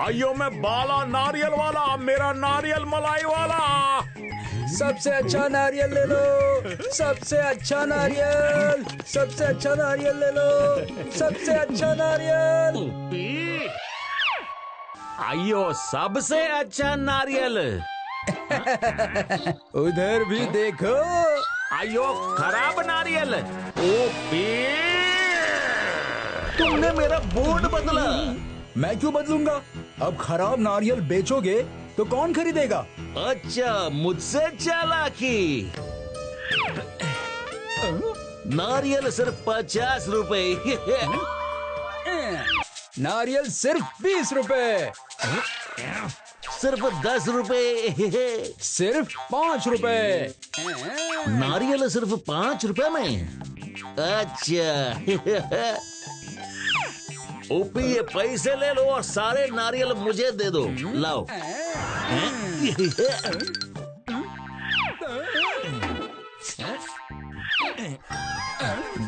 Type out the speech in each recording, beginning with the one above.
आइयो मैं बाला नारियल वाला, मेरा नारियल मलाई वाला। सबसे अच्छा नारियल ले लो, सबसे अच्छा नारियल, सबसे अच्छा नारियल ले लो, सबसे अच्छा नारियल। आइयो सबसे अच्छा नारियल। उधर भी देखो। आइयो खराब नारियल। ओपी तुमने मेरा बोर्ड बदला। मैं क्यों बदलूंगा? अब खराब नारियल बेचोगे तो कौन खरीदेगा? अच्छा मुझसे चालाकी। नारियल सिर्फ 50 रुपए। नारियल सिर्फ 20 रुपए, सिर्फ 10 रुपए, सिर्फ 5 रुपए। नारियल सिर्फ 5 रुपए में। अच्छा ओपी ये पैसे ले लो और सारे नारियल मुझे दे दो। लाओ।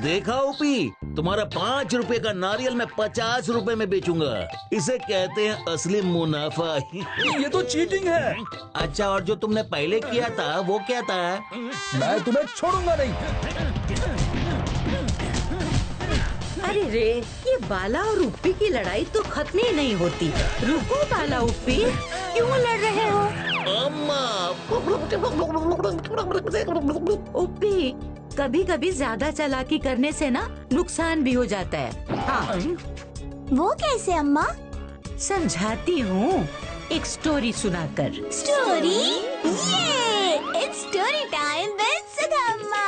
देखा ओपी, तुम्हारा 5 रुपए का नारियल मैं 50 रुपए में बेचूंगा। इसे कहते हैं असली मुनाफा। ये तो चीटिंग है। अच्छा और जो तुमने पहले किया था वो क्या था? मैं तुम्हें छोड़ूंगा नहीं। अरे रे, ये बाला और उप्पी की लड़ाई तो खत्म ही नहीं होती। रुको बाला उप्पी, क्यों लड़ रहे हो? अम्मा। उप्पी, कभी कभी ज्यादा चालाकी करने से ना नुकसान भी हो जाता है। हाँ। वो कैसे अम्मा? समझाती हूँ एक स्टोरी सुनाकर। स्टोरी? ये it's story time with Sudhamma.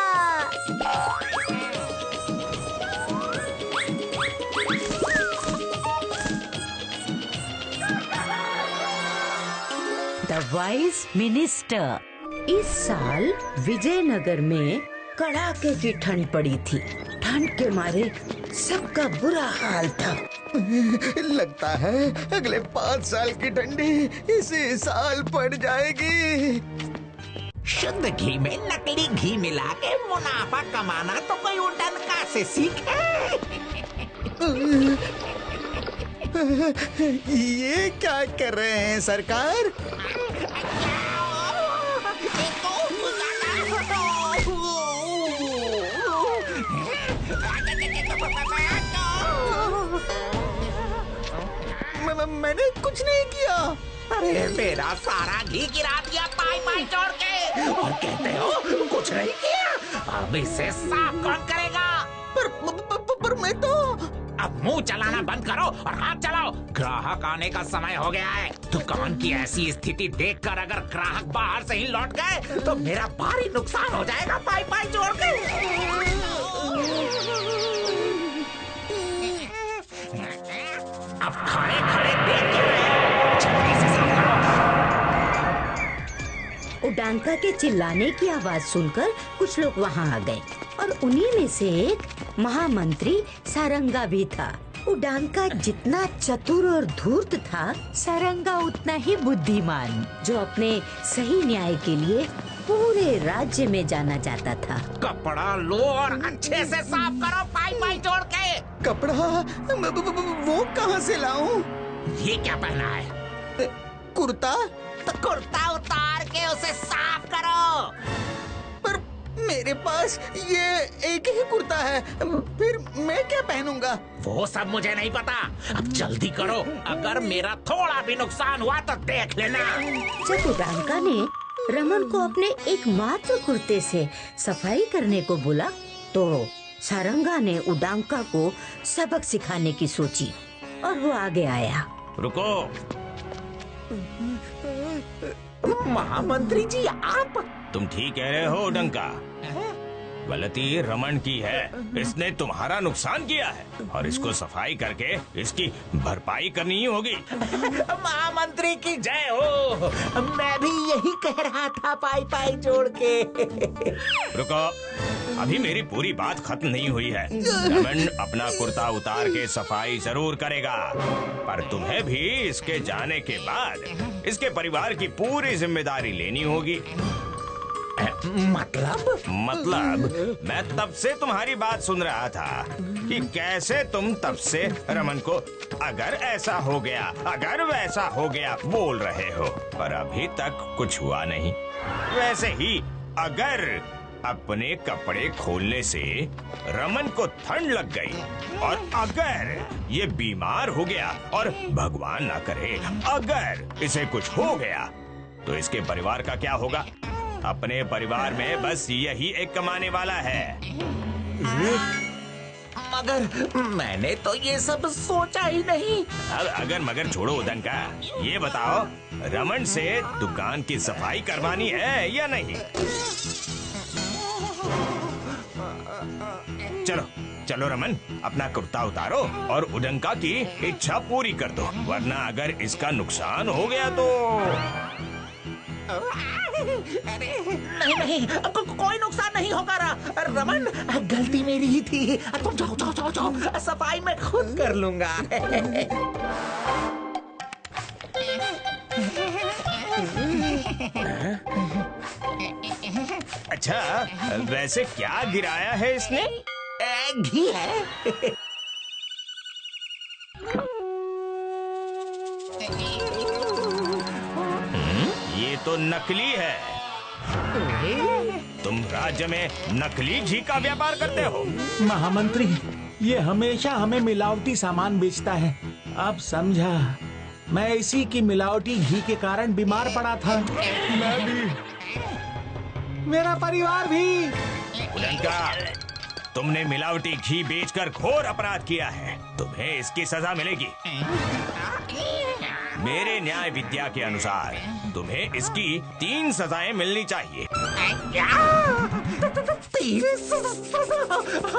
The wise minister. इस साल विजयनगर में कड़ाके की ठंड पड़ी थी। ठंड के मारे सबका बुरा हाल था। लगता है अगले 5 साल की ठंडी इसी साल पड़ जाएगी। शुद्ध घी में नकली घी मिला के मुनाफा कमाना तो कोई उड़नका से सीखे। ये क्या कर रहे हैं सरकार? मैंने कुछ नहीं किया। अरे मेरा सारा घी गिरा दिया पाई पाई जोड़ के और कहते हो कुछ नहीं किया। अब इसे साफ कौन करेगा? पर मैं तो। अब मुंह चलाना बंद करो और हाथ चलाओ। ग्राहक आने का समय हो गया है। दुकान की ऐसी स्थिति देखकर अगर ग्राहक बाहर से ही लौट गए तो मेरा भारी नुकसान हो जाएगा पाई पाई जोड़ के। अब खड़े खड़े देख क्यों रहे हो? जल्दी से साफ करो। उडांका के चिल्लाने की आवाज सुनकर कुछ लोग वहाँ आ गए और उन्हीं में से एक महामंत्री सारंगा भी था। उडांका जितना चतुर और धूर्त था, सारंगा उतना ही बुद्धिमान, जो अपने सही न्याय के लिए पूरे राज्य में जाना जाता था। कपड़ा लो और अच्छे से साफ करो पाई पाई जोड़ के। कपड़ा? वो कहाँ से लाऊं? ये क्या पहना है? कुर्ता? तो कुर्ता उतार के उसे साफ करो। पर मेरे पास ये एक ही कुर्ता है, फिर मैं क्या पहनूंगा? वो सब मुझे नहीं पता। अब जल्दी करो, अगर मेरा थोड़ा भी नुकसान हुआ तो देख लेना। जब उडांका ने रमन को अपने एकमात्र कुर्ते से सफाई करने को बोला तो सारंगा ने उडांका को सबक सिखाने की सोची और वो आगे आया। रुको। महामंत्री जी आप? तुम ठीक कह रहे हो उडंका। गलती रमन की है। इसने तुम्हारा नुकसान किया है और इसको सफाई करके इसकी भरपाई करनी ही होगी। महामंत्री की जय हो। मैं भी यही कह रहा था पाई पाई जोड़ के। रुको, अभी मेरी पूरी बात खत्म नहीं हुई है। रमन अपना कुर्ता उतार के सफाई जरूर करेगा, पर तुम्हें भी इसके जाने के बाद इसके परिवार की पूरी जिम्मेदारी लेनी होगी। मतलब मैं तब से तुम्हारी बात सुन रहा था कि कैसे तुम तब से रमन को अगर ऐसा हो गया, अगर वैसा हो गया बोल रहे हो, पर अभी तक कुछ हुआ नहीं। वैसे ही अगर अपने कपड़े खोलने से रमन को ठंड लग गई और अगर ये बीमार हो गया और भगवान ना करे अगर इसे कुछ हो गया तो इसके परिवार का क्या होगा? अपने परिवार में बस यही एक कमाने वाला है। मगर मैंने तो ये सब सोचा ही नहीं। अब अगर मगर छोड़ो उदंका, ये बताओ रमन से दुकान की सफाई करवानी है या नहीं? चलो चलो रमन, अपना कुर्ता उतारो और उदंका की इच्छा पूरी कर दो, वरना अगर इसका नुकसान हो गया तो। नहीं नहीं, कोई नुकसान नहीं होगा रमन, गलती मेरी ही थी। तुम जाओ जाओ जाओ जाओ, सफाई मैं खुद कर लूंगा। अच्छा, वैसे क्या गिराया है इसने? घी है। ये तो नकली है। तुम राज्य में नकली घी का व्यापार करते हो? महामंत्री, ये हमेशा हमें मिलावटी सामान बेचता है। अब समझा, मैं इसी की मिलावटी घी के कारण बीमार पड़ा था। मैं भी, मेरा परिवार भी। उदंका, तुमने मिलावटी घी बेचकर घोर अपराध किया है, तुम्हें इसकी सजा मिलेगी। मेरे न्याय विद्या के अनुसार तुम्हें इसकी 3 सजाएं मिलनी चाहिए।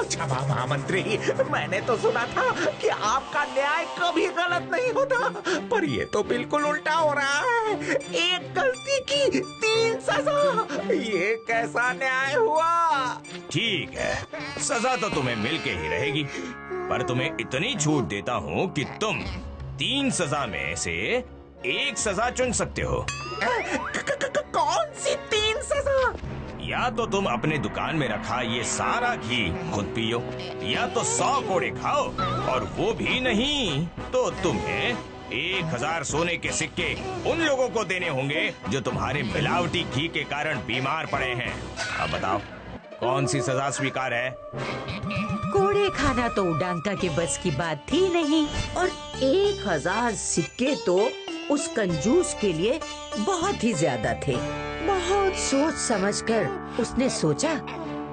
क्षमा महामंत्री, मैंने तो सुना था कि आपका न्याय कभी गलत नहीं होता, पर ये तो बिल्कुल उल्टा हो रहा है। एक गलती की 3 सजा, ये कैसा न्याय हुआ? ठीक है, सजा तो तुम्हें मिल के ही रहेगी, पर तुम्हें इतनी छूट देता हूँ कि तुम 3 सजा में से 1 सजा चुन सकते हो। कौन सी 3 सजा? या तो तुम अपने दुकान में रखा ये सारा घी खुद पियो, या तो 100 कोड़े खाओ, और वो भी नहीं तो तुम्हें 1000 सोने के सिक्के उन लोगों को देने होंगे जो तुम्हारे मिलावटी घी के कारण बीमार पड़े हैं। अब बताओ, कौन सी सजा स्वीकार है? कोड़े खाना तो उडांका के बस की बात थी नहीं, और 1000 सिक्के तो उस कंजूस के लिए बहुत ही ज्यादा थे। बहुत सोच समझकर उसने सोचा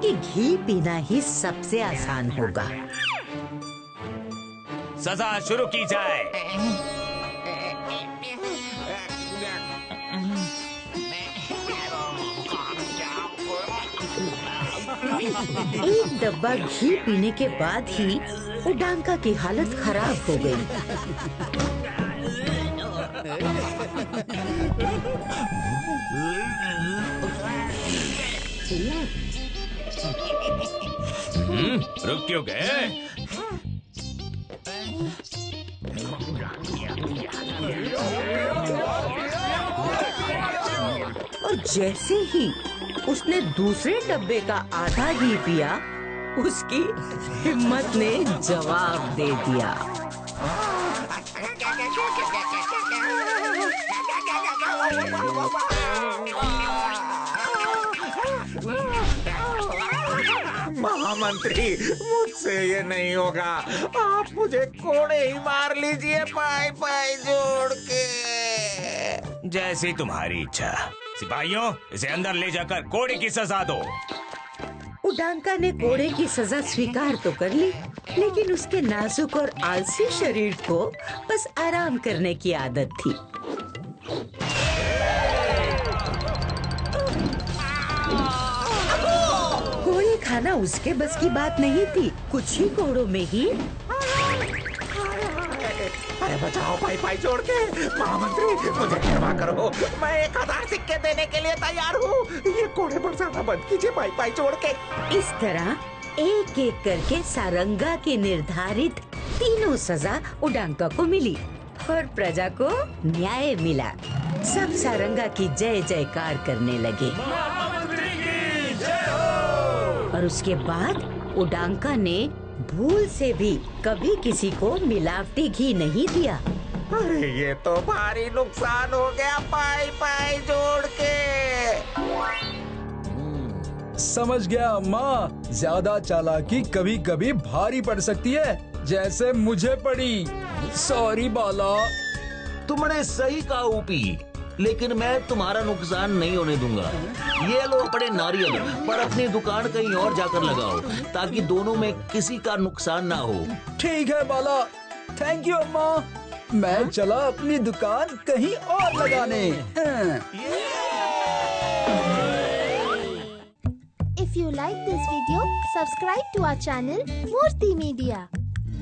कि घी पीना ही सबसे आसान होगा। सजा शुरू की जाए। एक डब्बा घी पीने के बाद ही उडांका की हालत खराब हो गई। रुक क्यों गए? और जैसे ही उसने दूसरे डब्बे का आधा घी पिया, उसकी हिम्मत ने जवाब दे दिया। महामंत्री, मुझसे ये नहीं होगा। आप मुझे कोड़े ही मार लीजिए, पाई पाई जोड़ के। जैसी तुम्हारी इच्छा। सिपाहियों, इसे अंदर ले जाकर कोड़े की सजा दो। उडांका ने कोड़े की सजा स्वीकार तो कर ली, लेकिन उसके नाजुक और आलसी शरीर को बस आराम करने की आदत थी। कोड़े खाना उसके बस की बात नहीं थी। कुछ ही कोड़ों में ही अरे बचाओ पाई पाई जोड़ के। महामंत्री, मुझे क्षमा करो, मैं 1000 सिक्के देने के लिए तैयार हूँ। ये कोड़े पर ज्यादा बंद कीजिए पाई पाई जोड़ के। इस तरह एक एक करके सारंगा की निर्धारित 3 सजा उडांका को मिली और प्रजा को न्याय मिला। सब सारंगा की जय जयकार करने लगे। और उसके बाद उडांका ने भूल से भी कभी किसी को मिलावटी घी नहीं दिया। अरे ये तो भारी नुकसान हो गया पाई पाई जोड़ के। समझ गया अम्मा, ज्यादा चालाकी कभी कभी भारी पड़ सकती है, जैसे मुझे पड़ी। सॉरी बाला। तुमने सही कहा ऊपी, लेकिन मैं तुम्हारा नुकसान नहीं होने दूंगा। ये लो अपने नारियल, पर अपनी दुकान कहीं और जाकर लगाओ ताकि दोनों में किसी का नुकसान ना हो। ठीक है बाला, थैंक यू अम्मा। मैं चला अपनी दुकान कहीं और लगाने। If you like this video, subscribe to our channel Murthy Media.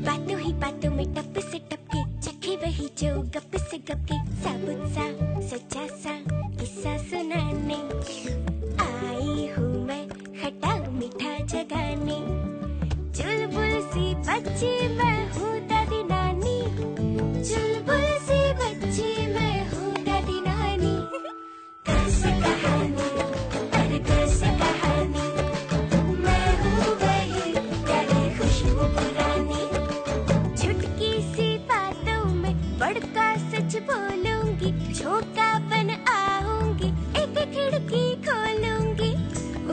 बातों ही बातों में टप से टपके, चखे वही जो गप से गपके, साबुत सा सच्चा सा किस्सा सुनाने आई हूँ मैं खट्टा मीठा जगाने। चुलबुल सी बच्ची मैं हूँ दादी नानी, चुलबुल सी बच्ची मैं हूँ दादी नानी। कैसे कहानी अरे कैसे कहानी, मैं हूँ वही प्यारी खुशबू पुरानी। छुटकी सी बातों में बड़का सच बोलूंगी, झोंका बन आऊंगी, एक खिड़की खोलूंगी,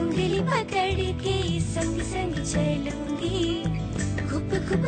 उंगली पकड़ के संग संग चलूंगी, खूब खूब